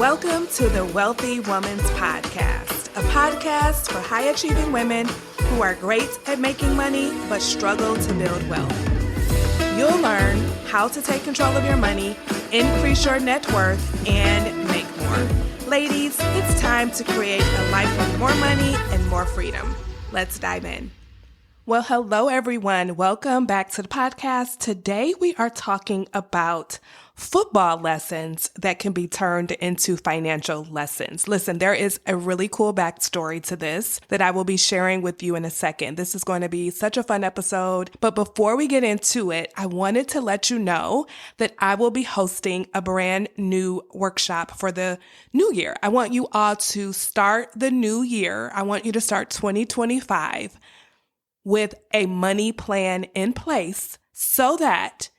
Welcome to the Wealthy Woman's Podcast, a podcast for high-achieving women who are great at making money but struggle to build wealth. You'll learn how to take control of your money, increase your net worth, and make more. Ladies, it's time to create a life with more money and more freedom. Let's dive in. Well, hello, everyone. Welcome back to the podcast. Today, we are talking about football lessons that can be turned into financial lessons. Listen, there is a really cool backstory to this that I will be sharing with you in a second. This is going to be such a fun episode. But before we get into it, I wanted to let you know that I will be hosting a brand new workshop for the new year. I want you all to start the new year. I want you to start 2025 with a money plan in place so that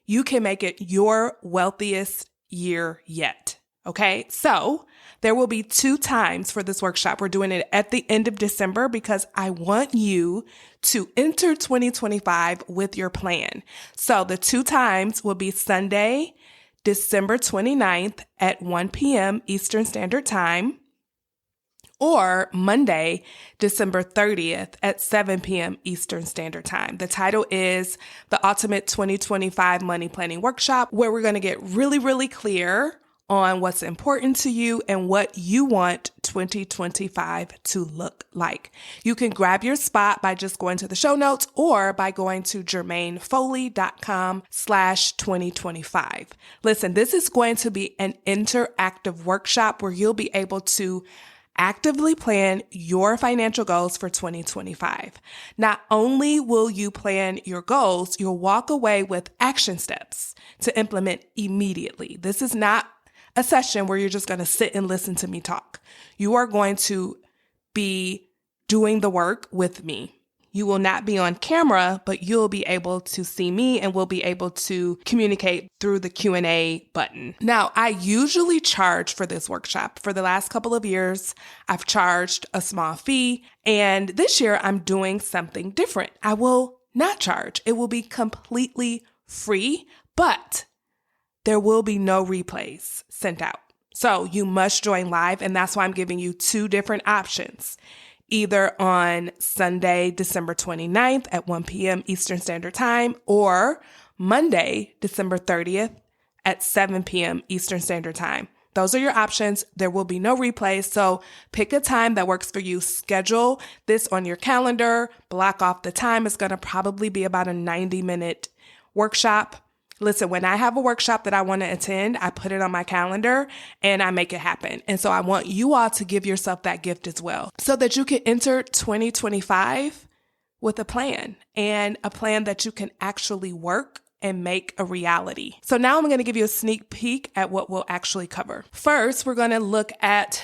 you can make it your wealthiest year yet. Okay, so there will be 2 times for this workshop. We're doing it at the end of December because I want you to enter 2025 with your plan. So the 2 times will be Sunday, December 29th at 1 p.m. Eastern Standard Time, or Monday, December 30th at 7 p.m. Eastern Standard Time. The title is The Ultimate 2025 Money Planning Workshop, where we're going to get really clear on what's important to you and what you want 2025 to look like. You can grab your spot by just going to the show notes or by going to jermainefoley.com/2025. Listen, this is going to be an interactive workshop where you'll be able to actively plan your financial goals for 2025. Not only will you plan your goals, you'll walk away with action steps to implement immediately. This is not a session where you're just going to sit and listen to me talk. You are going to be doing the work with me. You will not be on camera, but you'll be able to see me and we'll be able to communicate through the Q&A button. Now, I usually charge for this workshop. For the last couple of years, I've charged a small fee, and this year I'm doing something different. I will not charge. It will be completely free, but there will be no replays sent out. So you must join live, and that's why I'm giving you 2 different options. Either on Sunday, December 29th at 1 p.m. Eastern Standard Time or Monday, December 30th at 7 p.m. Eastern Standard Time. Those are your options. There will be no replays, so pick a time that works for you. Schedule this on your calendar. Block off the time. It's going to probably be about a 90-minute workshop. Listen, when I have a workshop that I want to attend, I put it on my calendar and I make it happen. And so I want you all to give yourself that gift as well so that you can enter 2025 with a plan, and a plan that you can actually work and make a reality. So now I'm going to give you a sneak peek at what we'll actually cover. First, we're going to look at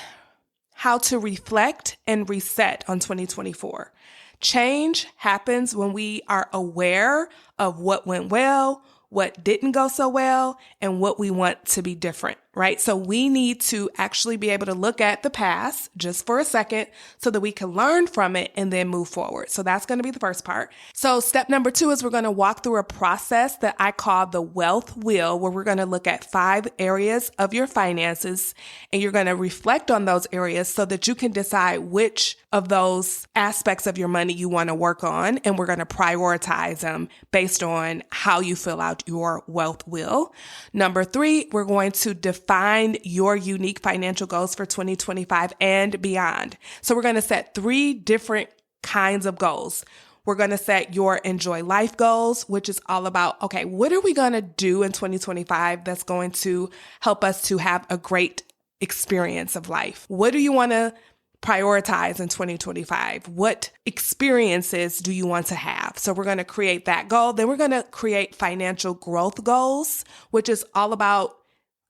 how to reflect and reset on 2024. Change happens when we are aware of what went well, what didn't go so well, and what we want to be different, right? So we need to actually be able to look at the past just for a second so that we can learn from it and then move forward. So that's going to be the first part. So step number 2 is we're going to walk through a process that I call the wealth wheel, where we're going to look at 5 areas of your finances, and you're going to reflect on those areas so that you can decide which of those aspects of your money you want to work on, and we're going to prioritize them based on how you fill out your wealth wheel. Number 3, we're going to define your unique financial goals for 2025 and beyond. So we're going to set 3 different kinds of goals. We're going to set your enjoy life goals, which is all about, okay, what are we going to do in 2025 that's going to help us to have a great experience of life? What do you want to prioritize in 2025? What experiences do you want to have? So we're going to create that goal. Then we're going to create financial growth goals, which is all about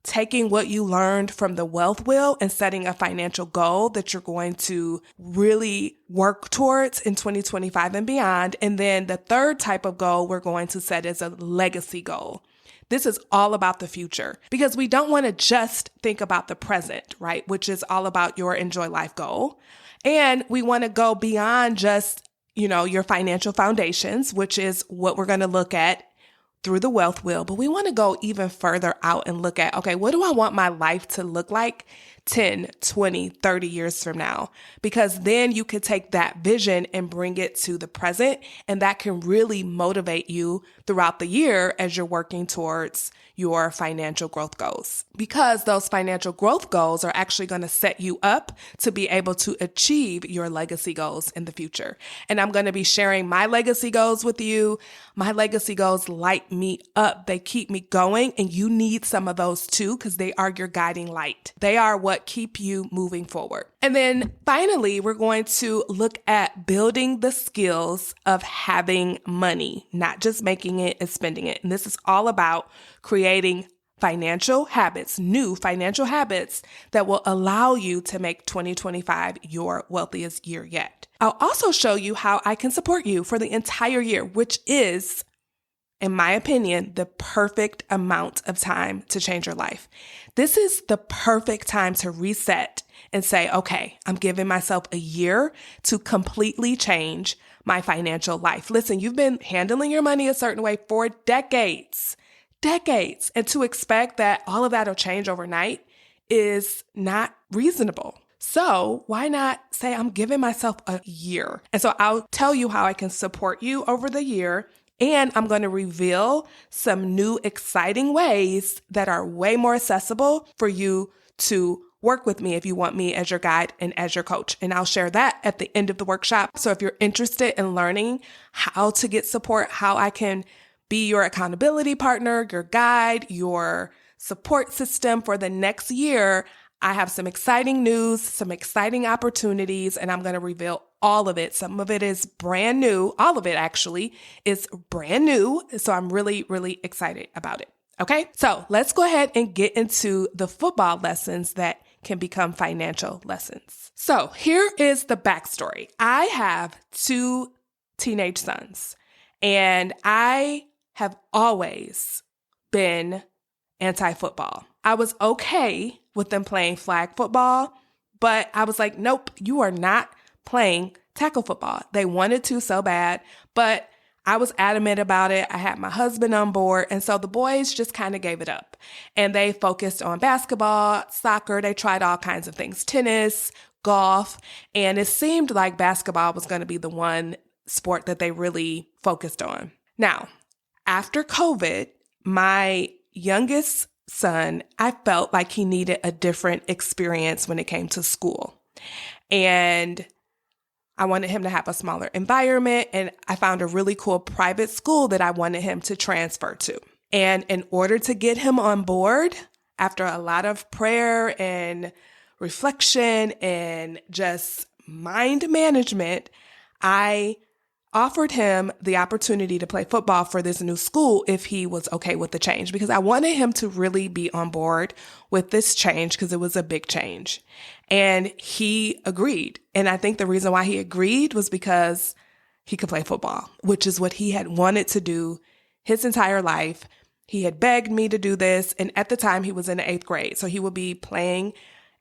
taking what you learned from the wealth wheel and setting a financial goal that you're going to really work towards in 2025 and beyond. And then the third type of goal we're going to set is a legacy goal. This is all about the future because we don't want to just think about the present, right? Which is all about your enjoy life goal. And we want to go beyond just, your financial foundations, which is what we're going to look at through the wealth wheel, but we want to go even further out and look at, okay, what do I want my life to look like 10, 20, 30 years from now? Because then you could take that vision and bring it to the present, and that can really motivate you throughout the year as you're working towards your financial growth goals. Because those financial growth goals are actually going to set you up to be able to achieve your legacy goals in the future. And I'm going to be sharing my legacy goals with you. My legacy goals light me up. They keep me going, and you need some of those too, because they are your guiding light. They are what keep you moving forward. And then finally, we're going to look at building the skills of having money, not just making it and spending it. And this is all about creating financial habits, new financial habits that will allow you to make 2025 your wealthiest year yet. I'll also show you how I can support you for the entire year, which is, in my opinion, the perfect amount of time to change your life. This is the perfect time to reset and say, okay, I'm giving myself a year to completely change my financial life. Listen, you've been handling your money a certain way for decades. And to expect that all of that will change overnight is not reasonable. So why not say I'm giving myself a year? And so I'll tell you how I can support you over the year. And I'm going to reveal some new exciting ways that are way more accessible for you to work with me if you want me as your guide and as your coach. And I'll share that at the end of the workshop. So if you're interested in learning how to get support, how I can be your accountability partner, your guide, your support system for the next year, I have some exciting news, some exciting opportunities, and I'm going to reveal all of it. Some of it is brand new. All of it actually is brand new. So I'm really, really excited about it. Okay, so let's go ahead and get into the football lessons that can become financial lessons. So here is the backstory. I have 2 teenage sons, and I have always been anti-football. I was okay with them playing flag football, but I was like, nope, you are not playing tackle football. They wanted to so bad, but I was adamant about it. I had my husband on board. And so the boys just kind of gave it up, and they focused on basketball, soccer. They tried all kinds of things, tennis, golf. And it seemed like basketball was going to be the one sport that they really focused on. Now, after COVID, my youngest son, I felt like he needed a different experience when it came to school. And I wanted him to have a smaller environment, and I found a really cool private school that I wanted him to transfer to. And in order to get him on board, after a lot of prayer and reflection and just mind management, I offered him the opportunity to play football for this new school if he was okay with the change, because I wanted him to really be on board with this change because it was a big change. And he agreed. And I think the reason why he agreed was because he could play football, which is what he had wanted to do his entire life. He had begged me to do this. And at the time he was in the 8th grade. So he would be playing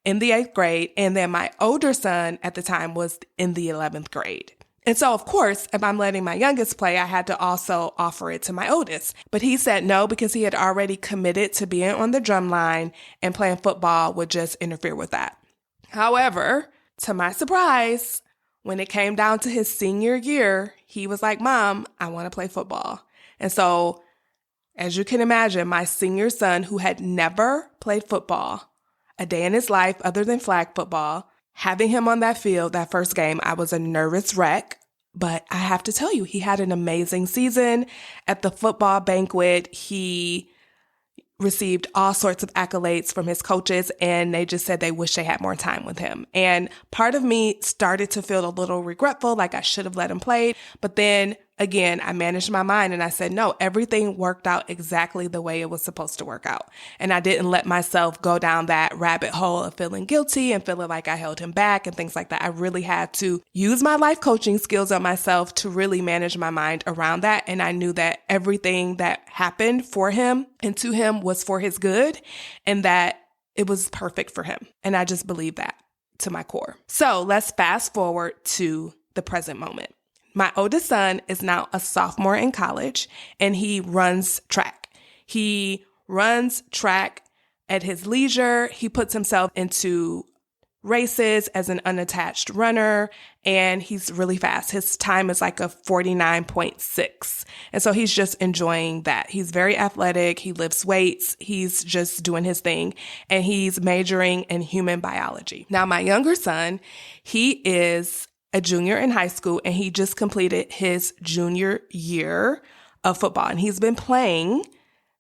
in the 8th grade. And then my older son at the time was in the 11th grade. And so, of course, if I'm letting my youngest play, I had to also offer it to my oldest. But he said no, because he had already committed to being on the drum line, and playing football would just interfere with that. However, to my surprise, when it came down to his senior year, he was like, Mom, I want to play football. And so, as you can imagine, my senior son, who had never played football a day in his life other than flag football, having him on that field, that first game, I was a nervous wreck. But I have to tell you, he had an amazing season. At the football banquet, he received all sorts of accolades from his coaches, and they just said they wish they had more time with him. And part of me started to feel a little regretful, like I should have let him play. But then again, I managed my mind and I said, no, everything worked out exactly the way it was supposed to work out. And I didn't let myself go down that rabbit hole of feeling guilty and feeling like I held him back and things like that. I really had to use my life coaching skills on myself to really manage my mind around that. And I knew that everything that happened for him and to him was for his good, and that it was perfect for him. And I just believe that to my core. So let's fast forward to the present moment. My oldest son is now a sophomore in college, and he runs track. He runs track at his leisure. He puts himself into races as an unattached runner, and he's really fast. His time is like a 49.6. And so he's just enjoying that. He's very athletic. He lifts weights. He's just doing his thing, and he's majoring in human biology. Now, my younger son, he is a junior in high school, and he just completed his junior year of football, and he's been playing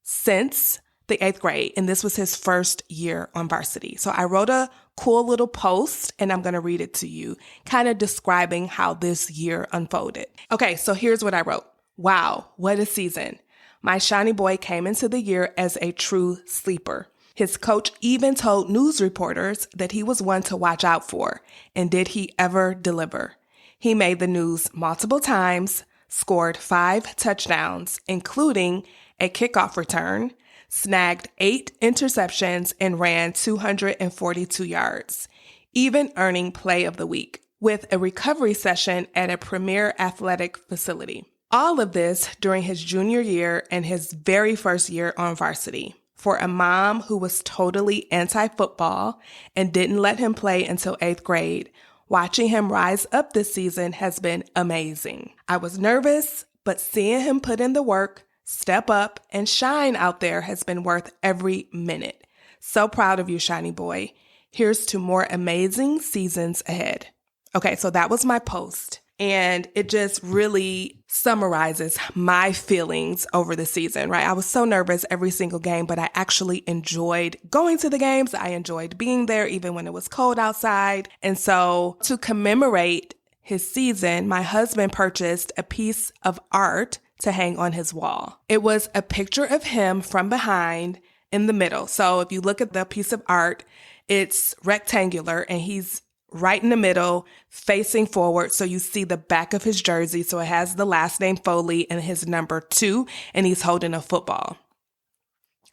since the 8th grade, and this was his first year on varsity. So I wrote a cool little post, and I'm going to read it to you, kind of describing how this year unfolded. Okay, so here's what I wrote. Wow, what a season. My shiny boy came into the year as a true sleeper. His coach even told news reporters that he was one to watch out for. And did he ever deliver? He made the news multiple times, scored 5 touchdowns, including a kickoff return, snagged 8 interceptions, and ran 242 yards, even earning Play of the Week with a recovery session at a premier athletic facility. All of this during his junior year and his very first year on varsity. For a mom who was totally anti-football and didn't let him play until 8th grade, watching him rise up this season has been amazing. I was nervous, but seeing him put in the work, step up, and shine out there has been worth every minute. So proud of you, shiny boy. Here's to more amazing seasons ahead. Okay, so that was my post. And it just really summarizes my feelings over the season, right? I was so nervous every single game, but I actually enjoyed going to the games. I enjoyed being there even when it was cold outside. And so to commemorate his season, my husband purchased a piece of art to hang on his wall. It was a picture of him from behind in the middle. So if you look at the piece of art, it's rectangular and he's right in the middle, facing forward. So you see the back of his jersey. So it has the last name Foley and his number 2, and he's holding a football.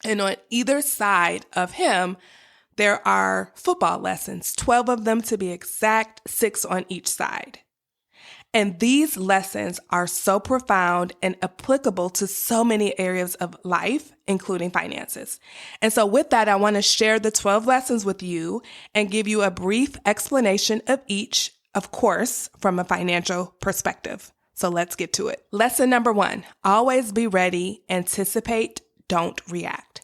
And on either side of him, there are football lessons, 12 of them to be exact, 6 on each side. And these lessons are so profound and applicable to so many areas of life, including finances. And so with that, I want to share the 12 lessons with you and give you a brief explanation of each, of course, from a financial perspective. So let's get to it. Lesson number 1, always be ready, anticipate, don't react.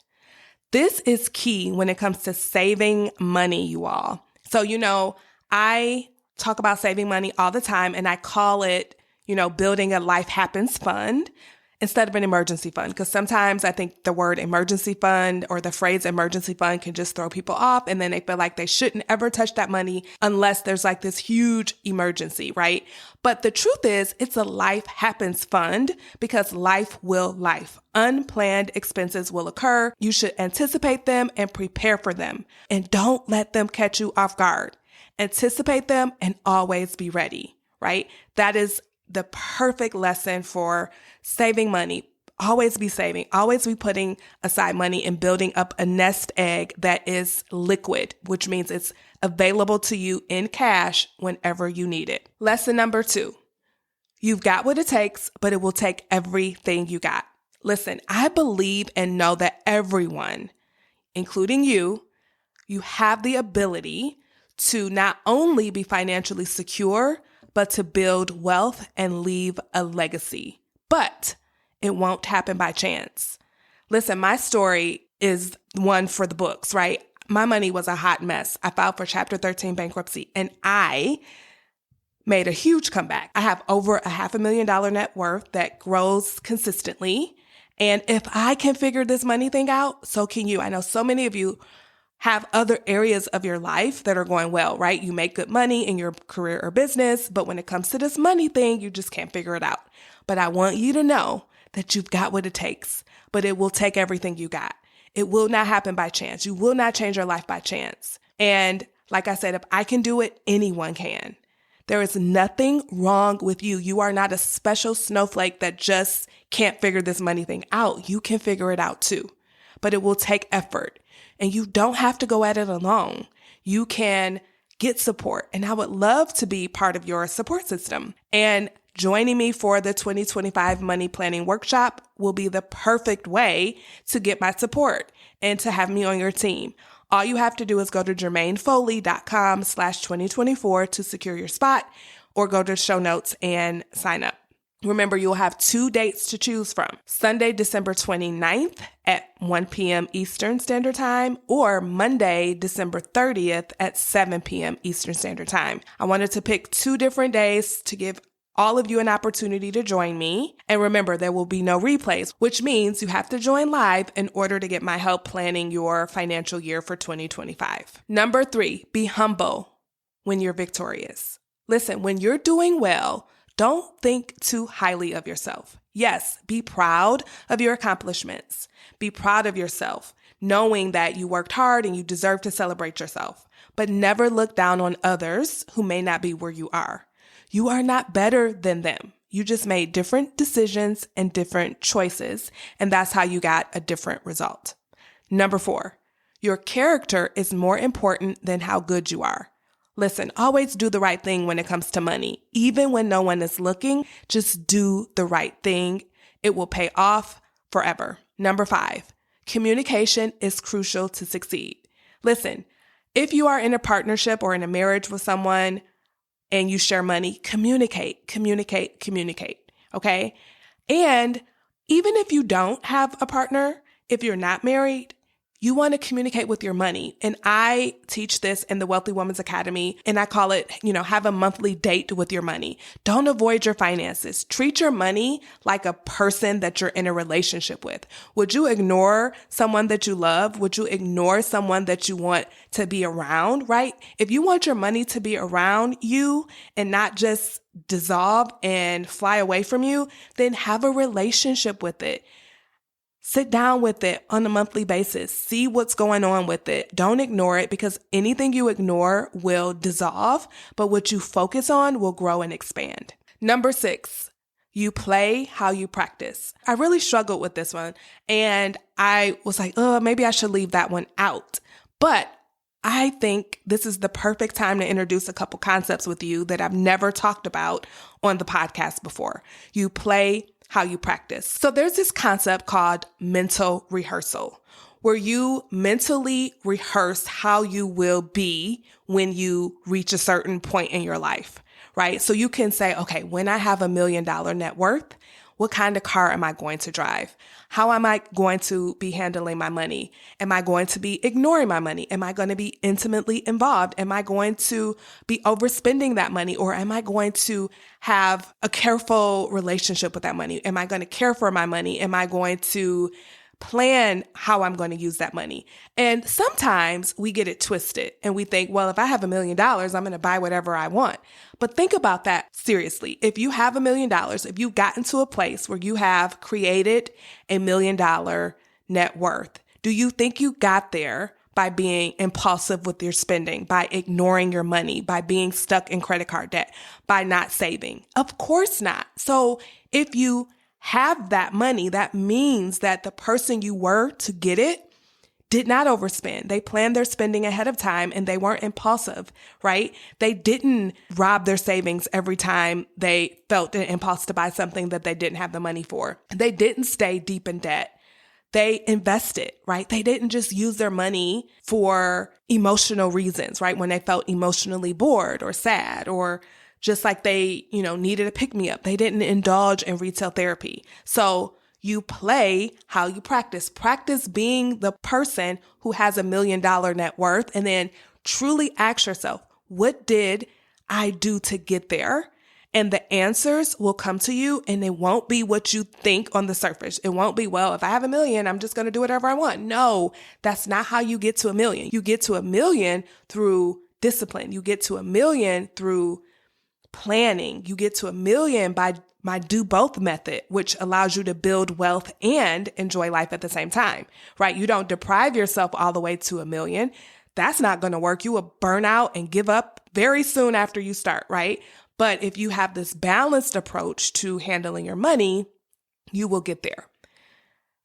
This is key when it comes to saving money, you all. So, I talk about saving money all the time, and I call it, building a life happens fund instead of an emergency fund. Because sometimes I think the word emergency fund or the phrase emergency fund can just throw people off, and then they feel like they shouldn't ever touch that money unless there's like this huge emergency, right? But the truth is, it's a life happens fund because life will life. Unplanned expenses will occur. You should anticipate them and prepare for them, and don't let them catch you off guard. Anticipate them and always be ready, right? That is the perfect lesson for saving money. Always be saving, always be putting aside money and building up a nest egg that is liquid, which means it's available to you in cash whenever you need it. Lesson number 2, you've got what it takes, but it will take everything you got. Listen, I believe and know that everyone, including you have the ability to not only be financially secure, but to build wealth and leave a legacy. But it won't happen by chance. Listen, my story is one for the books, right? My money was a hot mess. I filed for Chapter 13 bankruptcy, and I made a huge comeback. I have over $500,000 net worth that grows consistently. And if I can figure this money thing out, so can you. I know so many of you have other areas of your life that are going well, right? You make good money in your career or business, but when it comes to this money thing, you just can't figure it out. But I want you to know that you've got what it takes, but it will take everything you got. It will not happen by chance. You will not change your life by chance. And like I said, if I can do it, anyone can. There is nothing wrong with you. You are not a special snowflake that just can't figure this money thing out. You can figure it out too, but it will take effort. And you don't have to go at it alone. You can get support. And I would love to be part of your support system. And Joining me for the 2025 Money Planning Workshop will be the perfect way to get my support and to have me on your team. All you have to do is go to jermainefoley.com/2024 to secure your spot, or go to show notes and sign up. Remember, you'll have 2 dates to choose from: Sunday, December 29th at 1 p.m. Eastern Standard Time, or Monday, December 30th at 7 p.m. Eastern Standard Time. I wanted to pick 2 different days to give all of you an opportunity to join me. And remember, there will be no replays, which means you have to join live in order to get my help planning your financial year for 2025. Number 3, be humble when you're victorious. Listen, when you're doing well, don't think too highly of yourself. Yes, be proud of your accomplishments. Be proud of yourself, knowing that you worked hard and you deserve to celebrate yourself. But never look down on others who may not be where you are. You are not better than them. You just made different decisions and different choices, and that's how you got a different result. Number 4, your character is more important than how good you are. Listen, always do the right thing when it comes to money. Even when no one is looking, just do the right thing. It will pay off forever. Number 5, communication is crucial to succeed. Listen, if you are in a partnership or in a marriage with someone and you share money, communicate, okay? And even if you don't have a partner, if you're not married, you want to communicate with your money. And I teach this in the Wealthy Woman's Academy, and I call it, have a monthly date with your money. Don't avoid your finances. Treat your money like a person that you're in a relationship with. Would you ignore someone that you love? Would you ignore someone that you want to be around, right? If you want your money to be around you and not just dissolve and fly away from you, then have a relationship with it. Sit down with it on a monthly basis. See what's going on with it. Don't ignore it, because anything you ignore will dissolve, but what you focus on will grow and expand. Number 6, you play how you practice. I really struggled with this one, and I was like, maybe I should leave that one out. But I think this is the perfect time to introduce a couple concepts with you that I've never talked about on the podcast before. You play how you practice. So there's this concept called mental rehearsal, where you mentally rehearse how you will be when you reach a certain point in your life, right? So you can say, okay, when I have $1 million net worth, what kind of car am I going to drive? How am I going to be handling my money? Am I going to be ignoring my money? Am I going to be intimately involved? Am I going to be overspending that money? Or am I going to have a careful relationship with that money? Am I going to care for my money? Am I going to plan how I'm going to use that money? And sometimes we get it twisted and we think, well, if I have $1 million, I'm going to buy whatever I want. But think about that seriously. If you have $1 million, if you've gotten to a place where you have created $1 million net worth, do you think you got there by being impulsive with your spending, by ignoring your money, by being stuck in credit card debt, by not saving? Of course not. So if you have that money, that means that the person you were to get it did not overspend. They planned their spending ahead of time and they weren't impulsive, right? They didn't rob their savings every time they felt an impulse to buy something that they didn't have the money for. They didn't stay deep in debt. They invested, right? They didn't just use their money for emotional reasons, right? When they felt emotionally bored or sad, or just like they, needed a pick-me-up. They didn't indulge in retail therapy. So you play how you practice. Practice being the person who has $1 million net worth, and then truly ask yourself, what did I do to get there? And the answers will come to you, and it won't be what you think on the surface. It won't be, well, if I have $1 million, I'm just going to do whatever I want. No, that's not how you get to $1 million. You get to $1 million through discipline. You get to $1 million through planning. You get to $1 million by my do both method, which allows you to build wealth and enjoy life at the same time, right? You don't deprive yourself all the way to $1 million. That's not going to work. You will burn out and give up very soon after you start, right? But if you have this balanced approach to handling your money, you will get there.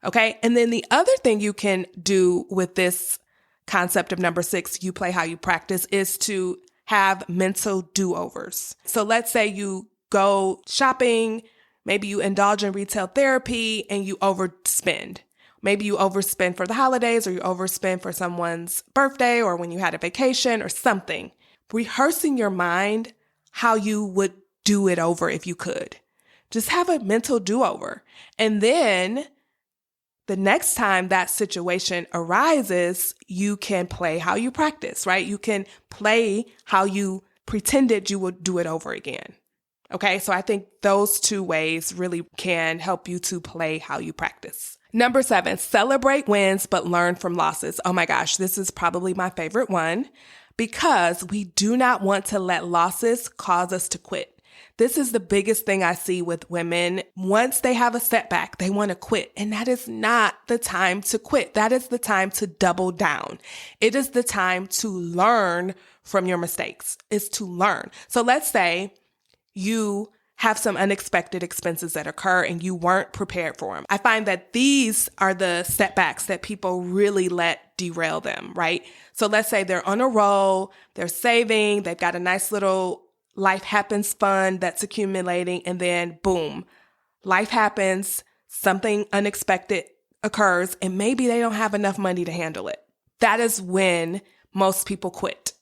Okay. And then the other thing you can do with this concept of number 6, you play how you practice, is to have mental do-overs. So let's say you go shopping, maybe you indulge in retail therapy and you overspend. Maybe you overspend for the holidays or you overspend for someone's birthday or when you had a vacation or something. Rehearsing your mind how you would do it over if you could. Just have a mental do-over. And then the next time that situation arises, you can play how you practice, right? You can play how you pretended you would do it over again. Okay, so I think those two ways really can help you to play how you practice. Number 7, celebrate wins, but learn from losses. Oh my gosh, this is probably my favorite one because we do not want to let losses cause us to quit. This is the biggest thing I see with women. Once they have a setback, they want to quit. And that is not the time to quit. That is the time to double down. It is the time to learn from your mistakes. It's to learn. So let's say you have some unexpected expenses that occur and you weren't prepared for them. I find that these are the setbacks that people really let derail them, right? So let's say they're on a roll, they're saving, they've got a nice little life happens fund that's accumulating, and then boom, life happens, something unexpected occurs, and maybe they don't have enough money to handle it. That is when most people quit.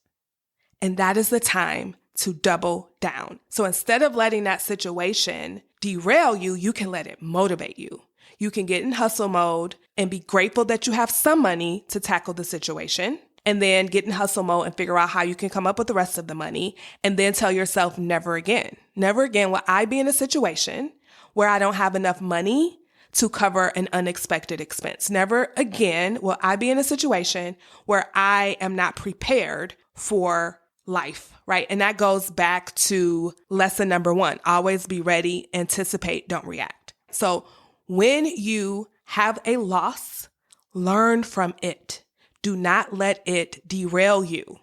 And that is the time to double down. So instead of letting that situation derail you, you can let it motivate you. You can get in hustle mode and be grateful that you have some money to tackle the situation, and then get in hustle mode and figure out how you can come up with the rest of the money, and then tell yourself, never again. Never again will I be in a situation where I don't have enough money to cover an unexpected expense. Never again will I be in a situation where I am not prepared for life, right? And that goes back to lesson number 1. Always be ready, anticipate, don't react. So when you have a loss, learn from it. Do not let it derail you.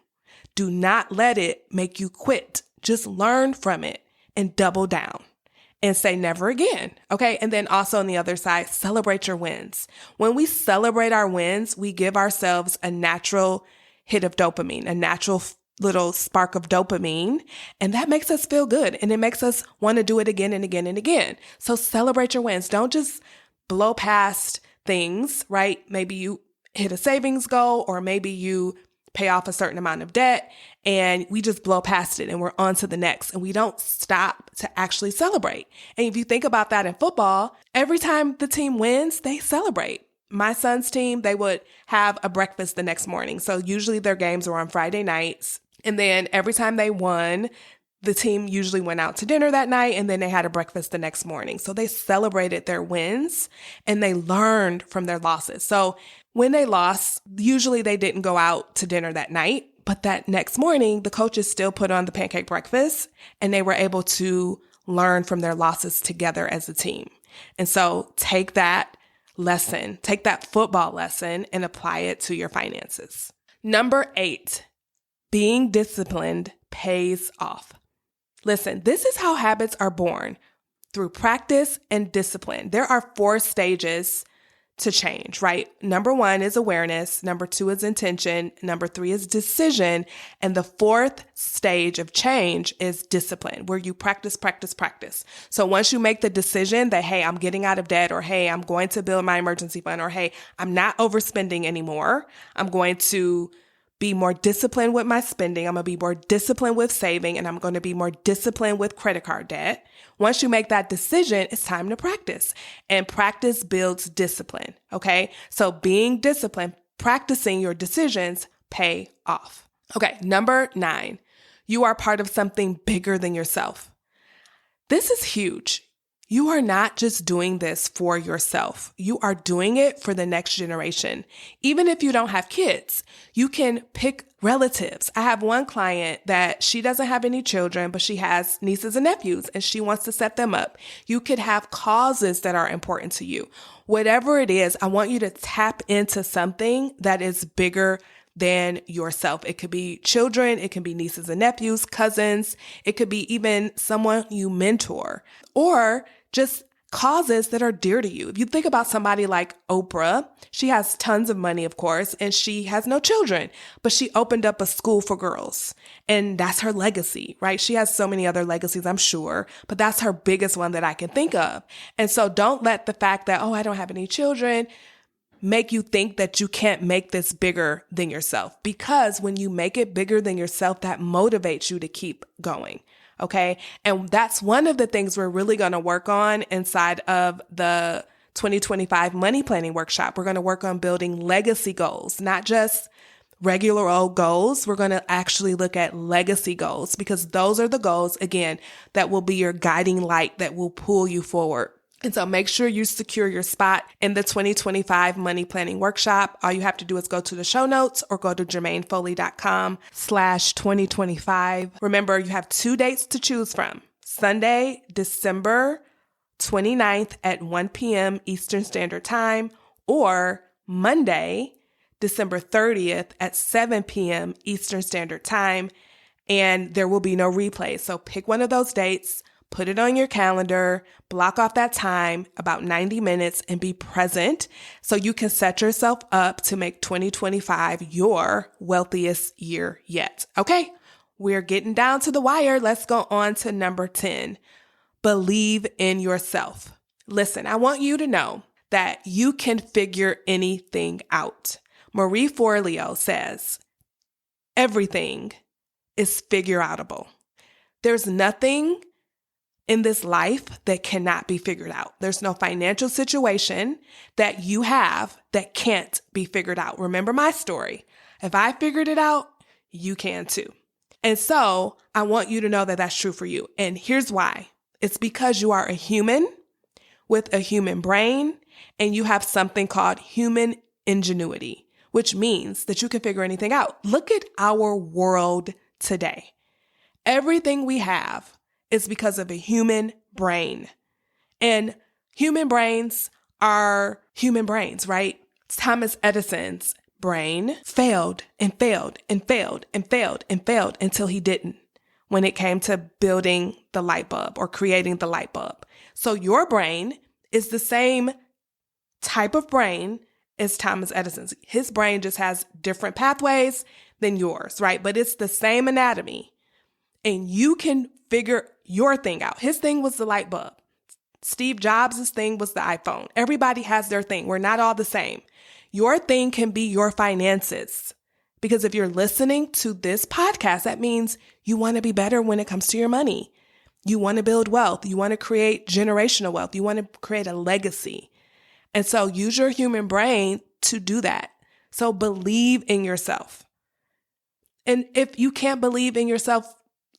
Do not let it make you quit. Just learn from it and double down and say never again. Okay. And then also on the other side, celebrate your wins. When we celebrate our wins, we give ourselves a natural hit of dopamine, a natural little spark of dopamine, and that makes us feel good. And it makes us want to do it again and again and again. So celebrate your wins. Don't just blow past things, right? Maybe you hit a savings goal, or maybe you pay off a certain amount of debt and we just blow past it and we're on to the next, and we don't stop to actually celebrate. And if you think about that in football, every time the team wins, they celebrate. My son's team, they would have a breakfast the next morning. So usually their games were on Friday nights. And then every time they won, the team usually went out to dinner that night, and then they had a breakfast the next morning. So they celebrated their wins and they learned from their losses. So when they lost, usually they didn't go out to dinner that night, but that next morning, the coaches still put on the pancake breakfast and they were able to learn from their losses together as a team. And so take that lesson, take that football lesson and apply it to your finances. Number 8, being disciplined pays off. Listen, this is how habits are born, through practice and discipline. There are 4 stages to change, right? Number 1 is awareness. Number 2 is intention. Number 3 is decision. And the 4th stage of change is discipline, where you practice. So once you make the decision that, hey, I'm getting out of debt, or hey, I'm going to build my emergency fund, or hey, I'm not overspending anymore, I'm going to be more disciplined with my spending, I'm going to be more disciplined with saving, and I'm going to be more disciplined with credit card debt. Once you make that decision, it's time to practice. And practice builds discipline, okay? So being disciplined, practicing your decisions pay off. Okay, number 9, you are part of something bigger than yourself. This is huge. You are not just doing this for yourself. You are doing it for the next generation. Even if you don't have kids, you can pick relatives. I have one client that she doesn't have any children, but she has nieces and nephews and she wants to set them up. You could have causes that are important to you. Whatever it is, I want you to tap into something that is bigger than yourself. It could be children, it can be nieces and nephews, cousins, it could be even someone you mentor, or just causes that are dear to you. If you think about somebody like Oprah, she has tons of money, of course, and she has no children, but she opened up a school for girls, and that's her legacy, right? She has so many other legacies, I'm sure, but that's her biggest one that I can think of. And so don't let the fact that, oh, I don't have any children, make you think that you can't make this bigger than yourself. Because when you make it bigger than yourself, that motivates you to keep going. Okay. And that's one of the things we're really going to work on inside of the 2025 money planning workshop. We're going to work on building legacy goals, not just regular old goals. We're going to actually look at legacy goals, because those are the goals, again, that will be your guiding light that will pull you forward. And so make sure you secure your spot in the 2025 money planning workshop. All you have to do is go to the show notes or go to jermainefoley.com/2025. Remember, you have 2 dates to choose from: Sunday, December 29th at 1 p.m. Eastern Standard Time, or Monday, December 30th at 7 p.m. Eastern Standard Time. And there will be no replay. So pick one of those dates. Put it on your calendar, block off that time, about 90 minutes, and be present so you can set yourself up to make 2025 your wealthiest year yet. Okay, we're getting down to the wire. Let's go on to number 10. Believe in yourself. Listen, I want you to know that you can figure anything out. Marie Forleo says, everything is figure-outable. There's nothing in this life that cannot be figured out. There's no financial situation that you have that can't be figured out. Remember my story. If I figured it out, you can too. And so I want you to know that that's true for you. And here's why. It's because you are a human with a human brain, and you have something called human ingenuity, which means that you can figure anything out. Look at our world today. Everything we have is because of a human brain. And human brains are human brains, right? Thomas Edison's brain failed and failed and failed and failed and failed until he didn't, when it came to building the light bulb or creating the light bulb. So your brain is the same type of brain as Thomas Edison's. His brain just has different pathways than yours, right? But it's the same anatomy. And you can figure your thing out. His thing was the light bulb. Steve Jobs' thing was the iPhone. Everybody has their thing. We're not all the same. Your thing can be your finances. Because if you're listening to this podcast, that means you want to be better when it comes to your money. You want to build wealth. You want to create generational wealth. You want to create a legacy. And so use your human brain to do that. So believe in yourself. And if you can't believe in yourself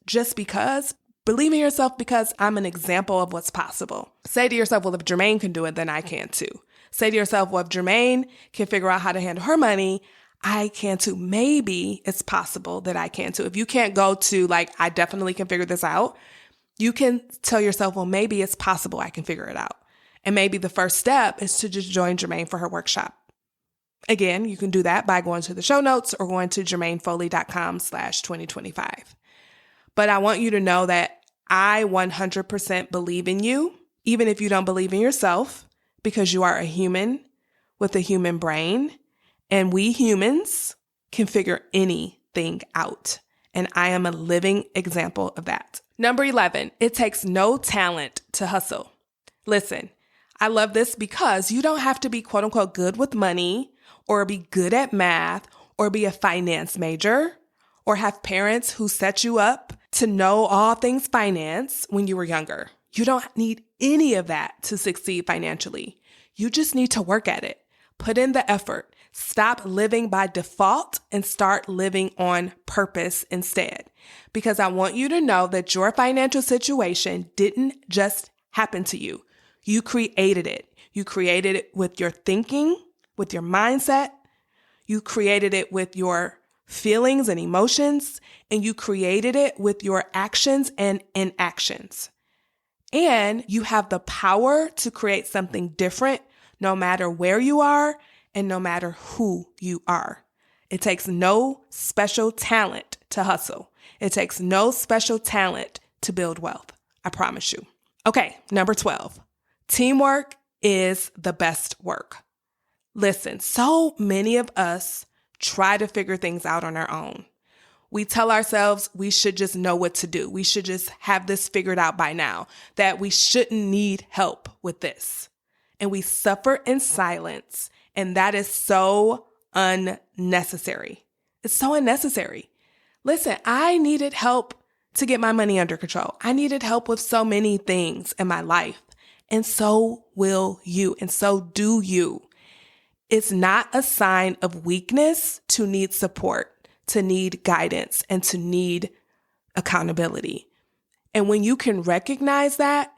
just because, believe in yourself because I'm an example of what's possible. Say to yourself, well, if Jermaine can do it, then I can too. Say to yourself, well, if Jermaine can figure out how to handle her money, I can too. Maybe it's possible that I can too. If you can't go to I definitely can figure this out, you can tell yourself, well, maybe it's possible I can figure it out. And maybe the first step is to just join Jermaine for her workshop. Again, you can do that by going to the show notes or going to jermainefoley.com/2025. But I want you to know that I 100% believe in you, even if you don't believe in yourself, because you are a human with a human brain, and we humans can figure anything out. And I am a living example of that. Number 11, it takes no talent to hustle. Listen, I love this because you don't have to be quote unquote good with money or be good at math or be a finance major or have parents who set you up to know all things finance when you were younger. You don't need any of that to succeed financially. You just need to work at it. Put in the effort. Stop living by default and start living on purpose instead. Because I want you to know that your financial situation didn't just happen to you. You created it. You created it with your thinking, with your mindset. You created it with your feelings and emotions, and you created it with your actions and inactions. And you have the power to create something different no matter where you are and no matter who you are. It takes no special talent to hustle. It takes no special talent to build wealth. I promise you. Okay, number 12. Teamwork is the best work. Listen, so many of us try to figure things out on our own. We tell ourselves we should just know what to do. We should just have this figured out by now, that we shouldn't need help with this. And we suffer in silence, and that is so unnecessary. It's so unnecessary. Listen, I needed help to get my money under control. I needed help with so many things in my life, and so will you, and so do you. It's not a sign of weakness to need support, to need guidance, and to need accountability. And when you can recognize that,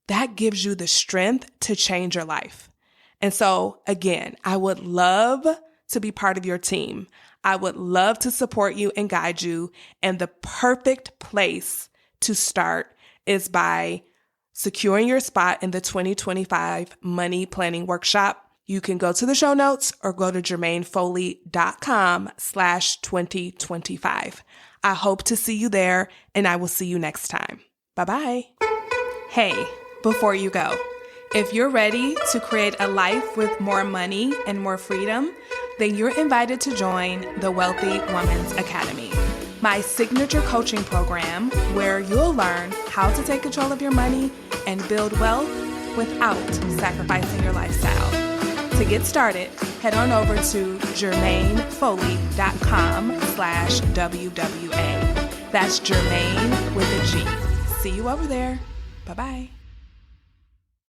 that gives you the strength to change your life. And so, again, I would love to be part of your team. I would love to support you and guide you. And the perfect place to start is by securing your spot in the 2025 Money Planning Workshop. You can go to the show notes or go to jermainefoley.com/2025. I hope to see you there, and I will see you next time. Bye-bye. Hey, before you go, if you're ready to create a life with more money and more freedom, then you're invited to join the Wealthy Woman's Academy, my signature coaching program where you'll learn how to take control of your money and build wealth without sacrificing your lifestyle. To get started, head on over to jermainefoley.com/WWA. That's Jermaine with a G. See you over there. Bye-bye.